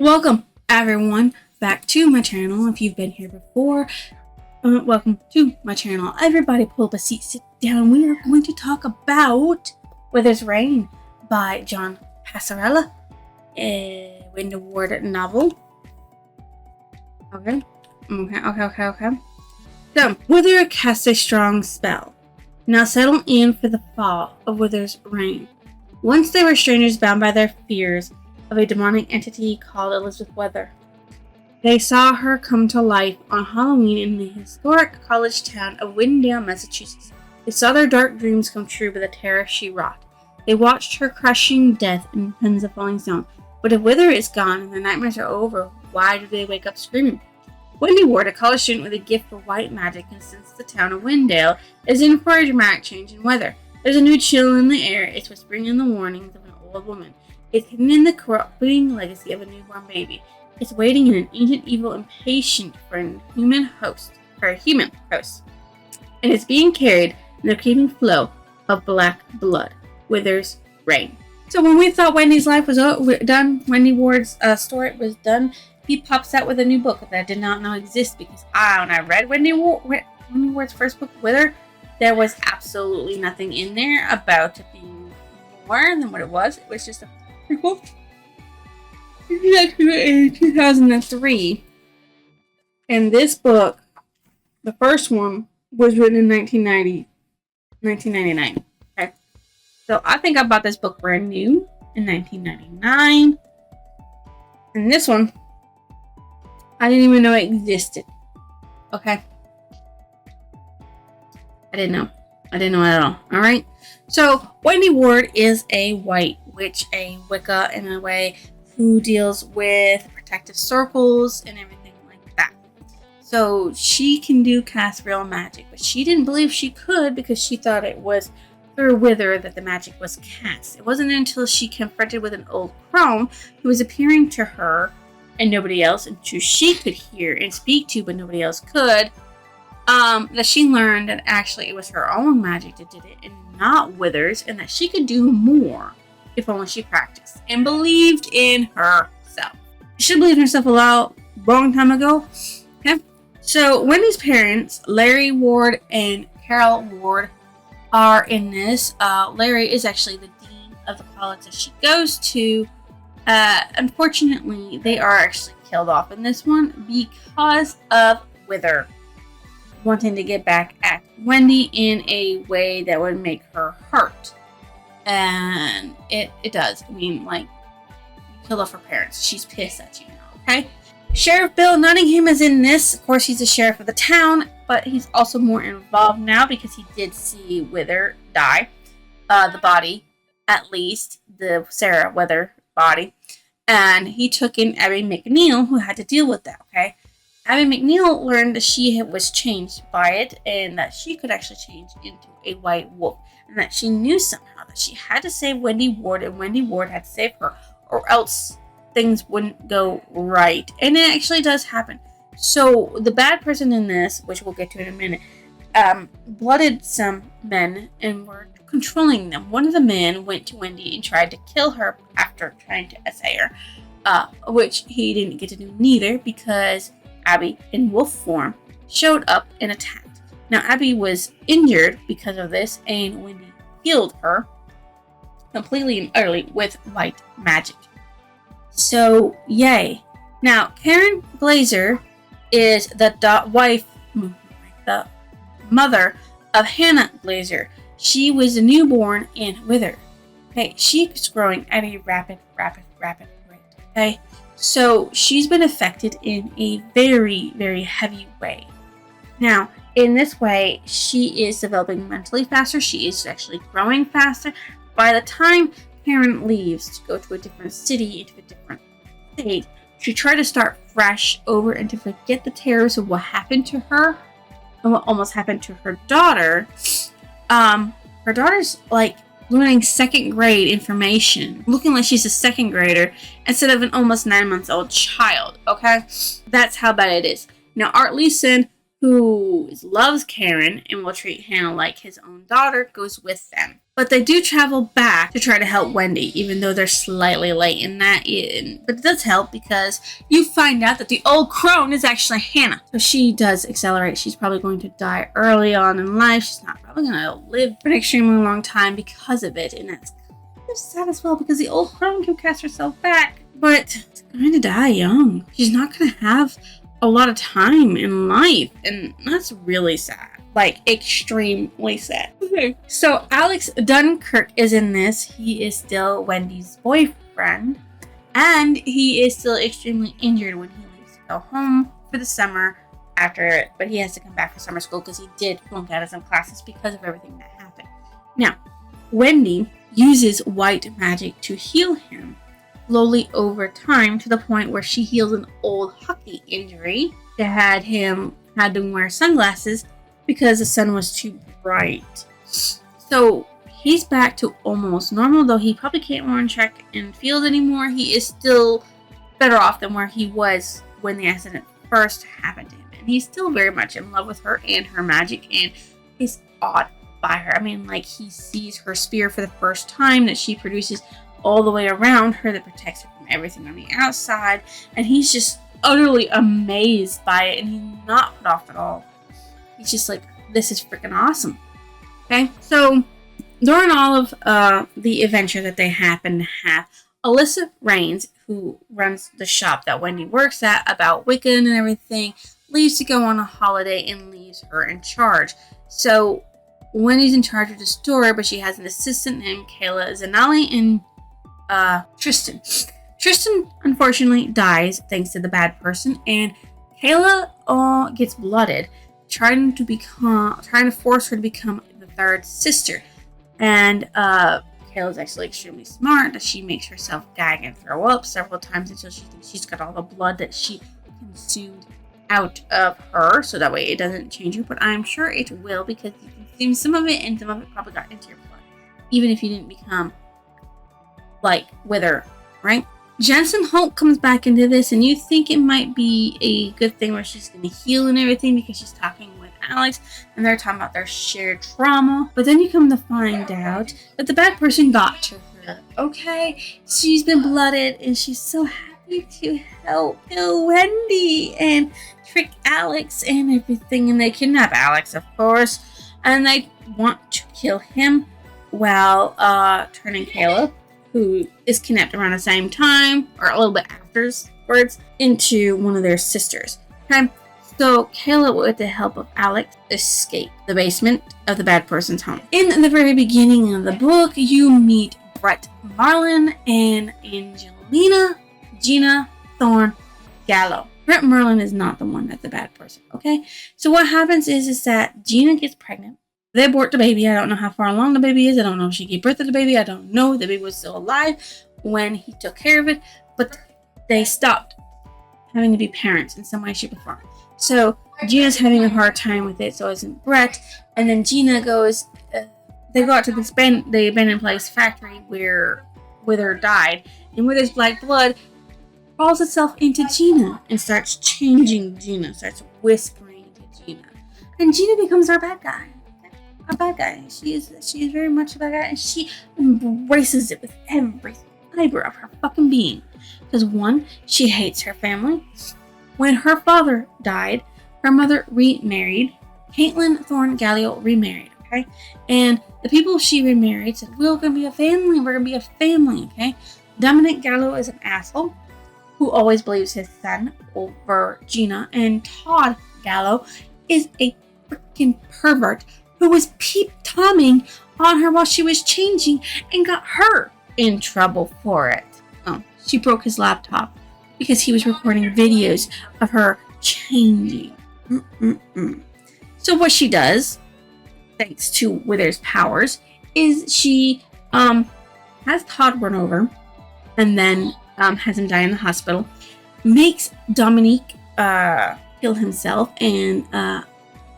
Welcome, everyone, back to my channel. If you've been here before, welcome to my channel. Everybody pull up a seat, sit down. We are going to talk about Wither's Reign by John Passarella, a Wendy Ward novel. Okay. So, Wither casts a strong spell. Now settle in for the fall of Wither's Reign. Once they were strangers bound by their fears of a demonic entity called Elizabeth Wither. They saw her come to life on Halloween in the historic college town of Windale, Massachusetts. They saw their dark dreams come true by the terror she wrought. They watched her crushing death in tons of falling stones. But if Wither is gone and the nightmares are over, why do they wake up screaming? Wendy Ward, a college student with a gift for white magic, and since the town of Windale is in for a dramatic change in weather. There's a new chill in the air. It's whispering in the warnings of an old woman. It's hidden in the corrupting legacy of a newborn baby. It's waiting in an ancient evil impatient for a human host. And it's being carried in the creeping flow of black blood. Wither's Reign. So when we thought Wendy's life was done, Wendy Ward's story was done, he pops out with a new book that I did not know exists because when I read Wendy Ward's first book, Wither, there was absolutely nothing in there about it being more than what it was. It was just a prequel. In 2003. And this book, the first one, was written in 1999. Okay. So I think I bought this book brand new in 1999. And this one, I didn't even know it existed. Okay. I didn't know at all. Alright. So, Wendy Ward is a white witch, a Wicca in a way, who deals with protective circles and everything like that. So, she can cast real magic, but she didn't believe she could because she thought it was through Wither that the magic was cast. It wasn't until she confronted with an old crone who was appearing to her and nobody else, and who she could hear and speak to, but nobody else could, that she learned that actually it was her own magic that did it and not Wither's, and that she could do more if only she practiced and believed in herself. She should believe in herself a long time ago. Okay, so Wendy's parents, Larry Ward and Carol Ward, are in this. Larry is actually the dean of the college that she goes to. Unfortunately, they are actually killed off in this one because of Wither wanting to get back at Wendy in a way that would make her hurt. And it does. I mean, like, you killed off her parents. She's pissed at you now, okay? Sheriff Bill Nottingham is in this. Of course, he's the sheriff of the town, but he's also more involved now because he did see Wither die. The body, at least, the Sarah Wither body. And he took in Abby McNeil, who had to deal with that, okay? Abby McNeil learned that she was changed by it and that she could actually change into a white wolf. And that she knew somehow that she had to save Wendy Ward and Wendy Ward had to save her or else things wouldn't go right. And it actually does happen. So the bad person in this, which we'll get to in a minute, blooded some men and were controlling them. One of the men went to Wendy and tried to kill her after trying to essay her, which he didn't get to do neither because Abby, in wolf form, showed up and attacked. Now, Abby was injured because of this, and Wendy healed her completely and utterly with white magic. So, yay. Now, Karen Glazer is the the mother of Hannah Glazer. She was a newborn in Wither. Okay, she's growing at a rapid rate. Okay, so she's been affected in a very, very heavy way. Now, in this way, she is developing mentally faster. She is actually growing faster. By the time Karen leaves to go to a different city, into a different state, she tried to start fresh over and to forget the terrors of what happened to her and what almost happened to her daughter. Her daughter's like learning second grade information, looking like she's a second grader instead of an almost 9-month-old child. Okay, that's how bad it is. Now, Art Leeson, who loves Karen and will treat Hannah like his own daughter, goes with them. But they do travel back to try to help Wendy, even though they're slightly late in that. But it does help because you find out that the old crone is actually Hannah. So she does accelerate. She's probably going to die early on in life. She's not probably going to live for an extremely long time because of it. And that's kind of sad as well because the old crone can cast herself back. But she's going to die young. She's not going to have a lot of time in life, and that's really sad, like extremely sad. Okay, so Alex Dunkirk is in this. He is still Wendy's boyfriend, and he is still extremely injured when he leaves to go home for the summer after it, but he has to come back for summer school because he did flunk out of some classes because of everything that happened. Now, Wendy uses white magic to heal him slowly over time to the point where she heals an old hockey injury that had him wear sunglasses because the sun was too bright. So he's back to almost normal, though he probably can't run track and field anymore. He is still better off than where he was when the accident first happened to him. And he's still very much in love with her and her magic and is awed by her. I mean, like, he sees her spear for the first time that she produces all the way around her that protects her from everything on the outside, and he's just utterly amazed by it, and he's not put off at all. He's just like, this is freaking awesome. Okay, so during all of the adventure that they happen to have, Alyssa Raines, who runs the shop that Wendy works at about Wiccan and everything, leaves to go on a holiday and leaves her in charge. So Wendy's in charge of the store, but she has an assistant named Kayla Zanelli and Tristan. Tristan unfortunately dies thanks to the bad person, and Kayla gets blooded, trying to force her to become the third sister. And Kayla's actually extremely smart, that she makes herself gag and throw up several times until she thinks she's got all the blood that she consumed out of her, so that way it doesn't change her. But I'm sure it will, because you consume some of it and some of it probably got into your blood, even if you didn't become like with her, right? Jensen Holt comes back into this, and you think it might be a good thing where she's going to heal and everything because she's talking with Alex and they're talking about their shared trauma. But then you come to find out that the bad person got to her. Okay, she's been blooded and she's so happy to help kill Wendy and trick Alex and everything. And they kidnap Alex, of course, and they want to kill him while turning Kayla, who is kidnapped around the same time, or a little bit afterwards, into one of their sisters. Okay, so Kayla, with the help of Alex, escape the basement of the bad person's home. In the very beginning of the book, you meet Brett Marlin and Angelina Gina Thorne Gallo. Brett Merlin is not the one that's the bad person, okay? So what happens is that Gina gets pregnant. They abort the baby. I don't know how far along the baby is. I don't know if she gave birth to the baby. I don't know. The baby was still alive when he took care of it. But they stopped having to be parents in some way, shape, or form. So Gina's having a hard time with it. So isn't Brett. And then Gina goes, they go out to the abandoned place factory where Wither died. And Wither's black blood falls itself into Gina and starts changing Gina. Starts whispering to Gina. And Gina becomes our bad guy. A bad guy. She is very much a bad guy, and she embraces it with every fiber of her fucking being. Because one, she hates her family. When her father died, her mother remarried. Caitlin Thorne Gallo remarried, okay? And the people she remarried said, we're gonna be a family, okay? Dominic Gallo is an asshole who always believes his son over Gina, and Todd Gallo is a freaking pervert who was peep-tomming on her while she was changing and got her in trouble for it. Oh, she broke his laptop because he was recording videos of her changing. So what she does, thanks to Wither's powers, is she has Todd run over and then has him die in the hospital, makes Dominique kill himself and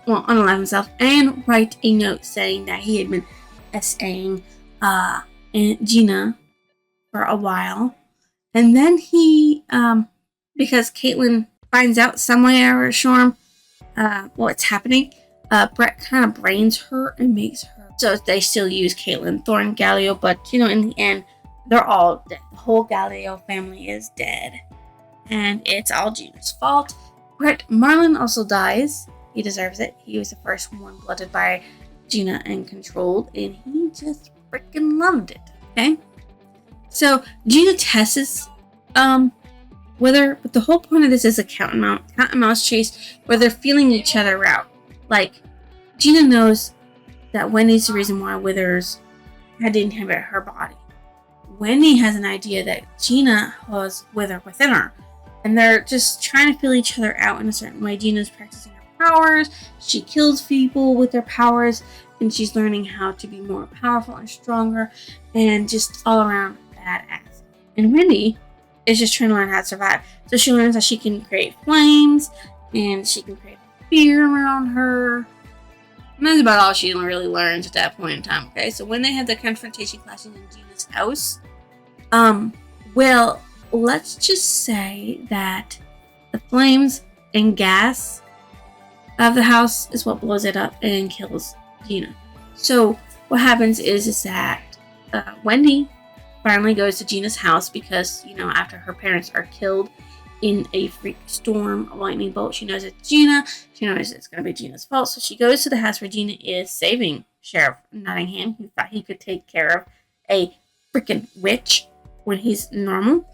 unalive himself, and write a note saying that he had been SAing Gina for a while. And then he, because Caitlin finds out some way, or Shorm, what's happening, Brett kind of brains her and makes her. So they still use Caitlin, Thorne, Galileo, but in the end, they're all dead. The whole Galileo family is dead, and it's all Gina's fault. Brett Marlin also dies. He deserves it. He was the first one blooded by Gina and controlled, and he just freaking loved it. Okay, so Gina tests whether, but the whole point of this is a cat and mouse chase where they're feeling each other out. Like, Gina knows that Wendy's the reason why Withers had to inhabit her body. Wendy has an idea that Gina has Wither within her, and they're just trying to feel each other out in a certain way. Gina's practicing her powers, she kills people with their powers, and she's learning how to be more powerful and stronger, and just all around badass. And Wendy is just trying to learn how to survive. So she learns that she can create flames, and she can create fear around her. And that's about all she really learns at that point in time. Okay, so when they have the confrontation clashing in Gina's house, well, let's just say that the flames and gas of the house is what blows it up and kills Gina. So what happens is that Wendy finally goes to Gina's house because, after her parents are killed in a freak storm, a lightning bolt, she knows it's Gina. She knows it's going to be Gina's fault. So she goes to the house where Gina is saving Sheriff Nottingham, who thought he could take care of a freaking witch when he's normal.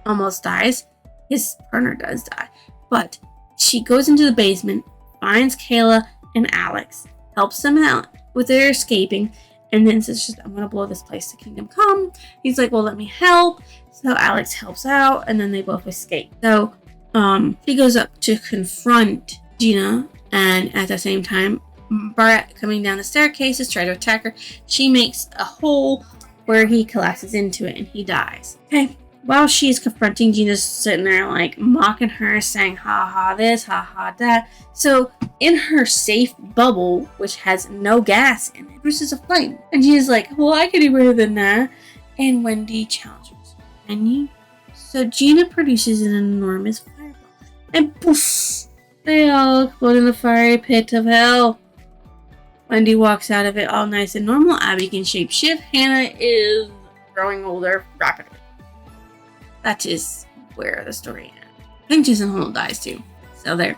Almost dies. His partner does die. But she goes into the basement, finds Kayla and Alex, helps them out with their escaping, and then says, I'm going to blow this place to Kingdom Come. He's like, well, let me help. So Alex helps out, and then they both escape. So she goes up to confront Gina, and at the same time, Brett coming down the staircases, tries to attack her. She makes a hole where he collapses into it, and he dies. Okay. While she's confronting, Gina's sitting there like mocking her, saying ha ha this, ha ha that. So in her safe bubble, which has no gas in it, produces a flame. And Gina's like, well, I can do better than that. And Wendy challenges, can you? So Gina produces an enormous fireball. And poof, they all explode in the fiery pit of hell. Wendy walks out of it all nice and normal. Abby can shapeshift. Hannah is growing older rapidly. That is where the story ends. I think Jason Holt dies too. So there.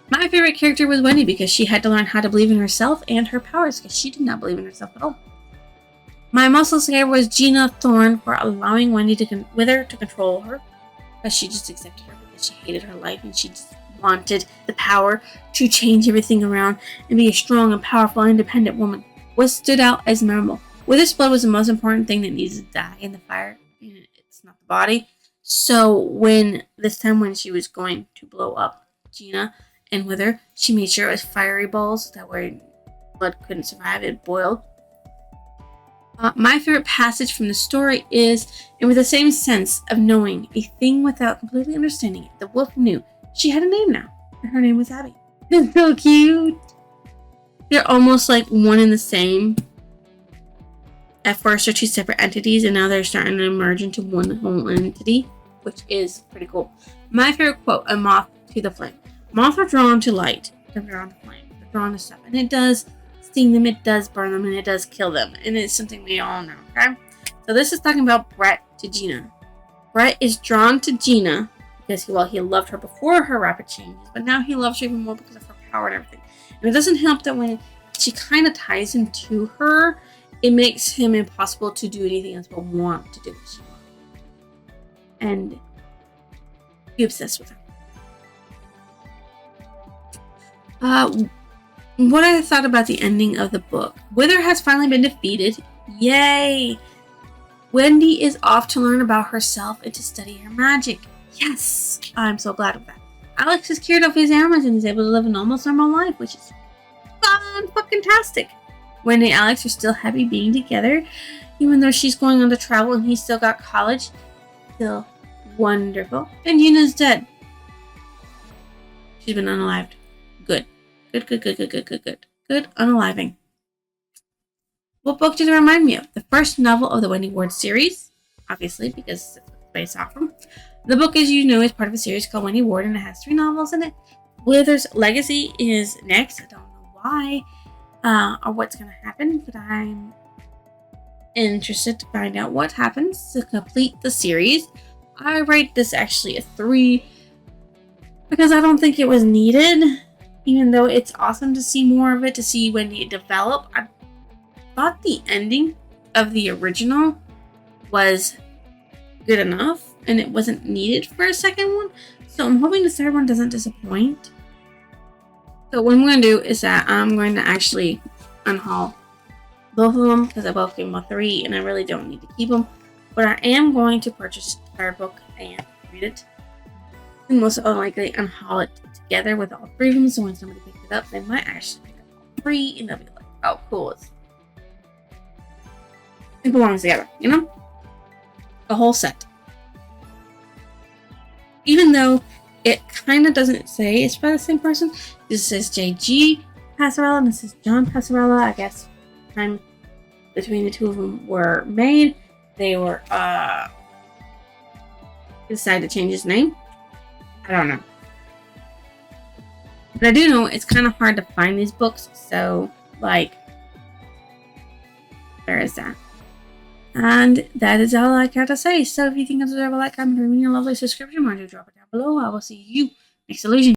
My favorite character was Wendy because she had to learn how to believe in herself and her powers because she did not believe in herself at all. My muscle scared was Gina Thorne for allowing Wendy to control her because she just accepted her because she hated her life and she just wanted the power to change everything around and be a strong and powerful independent woman. What stood out as memorable. Wither's blood was the most important thing that needs to die in the fire. It's not the body. So when she was going to blow up Gina and Wither, she made sure it was fiery balls that way blood couldn't survive. It boiled. My favorite passage from the story is, and with the same sense of knowing a thing without completely understanding it, the wolf knew she had a name now, and her name was Abby. It's so cute. They're almost like one and the same. At first, they're two separate entities, and now they're starting to merge into one whole entity, which is pretty cool. My favorite quote, a moth to the flame. Moths are drawn to light. They're drawn to flame. They're drawn to stuff. And it does sting them, it does burn them, and it does kill them. And it's something we all know, okay? So this is talking about Brett to Gina. Brett is drawn to Gina because he loved her before her rapid changes, but now he loves her even more because of her power and everything. And it doesn't help that when she kind of ties him to her, it makes him impossible to do anything else but want to do what she wants. And be obsessed with her. What I thought about the ending of the book. Wither has finally been defeated. Yay! Wendy is off to learn about herself and to study her magic. Yes! I'm so glad of that. Alex is cured of his ailments and is able to live an almost normal life, which is fun-fucking-tastic. Wendy and Alex are still happy being together, even though she's going on to travel and he's still got college. Still wonderful. And Gina's dead. She's been unalived. Good. Good. Good unaliving. What book does it remind me of? The first novel of the Wendy Ward series, obviously, because it's based off from. The book, as you know, is part of a series called Wendy Ward, and it has 3 novels in it. Wither's Legacy is next. I don't know why or what's going to happen, but I'm interested to find out what happens to complete the series. I rate this actually a 3 because I don't think it was needed, even though it's awesome to see more of it, to see Wendy develop. I thought the ending of the original was good enough and it wasn't needed for a second one, so I'm hoping the third one doesn't disappoint. So what I'm going to do is that I'm going to actually unhaul both of them because I both gave them a 3 and I really don't need to keep them, but I am going to purchase the third book and read it, and most likely unhaul it together with all 3 of them, so when somebody picks it up they might actually pick up all 3 and they'll be like, oh cool, it belongs together, you know, a whole set. Even though it kind of doesn't say it's by the same person. This says JG Passarella and this is John Passarella. I guess time between the two of them were made. They were decided to change his name. I don't know, but I do know it's kind of hard to find these books. So like, there is that. And that is all I got to say. So if you think I deserve a like, comment, and a lovely subscription, why don't you drop it down below. I will see you next illusion.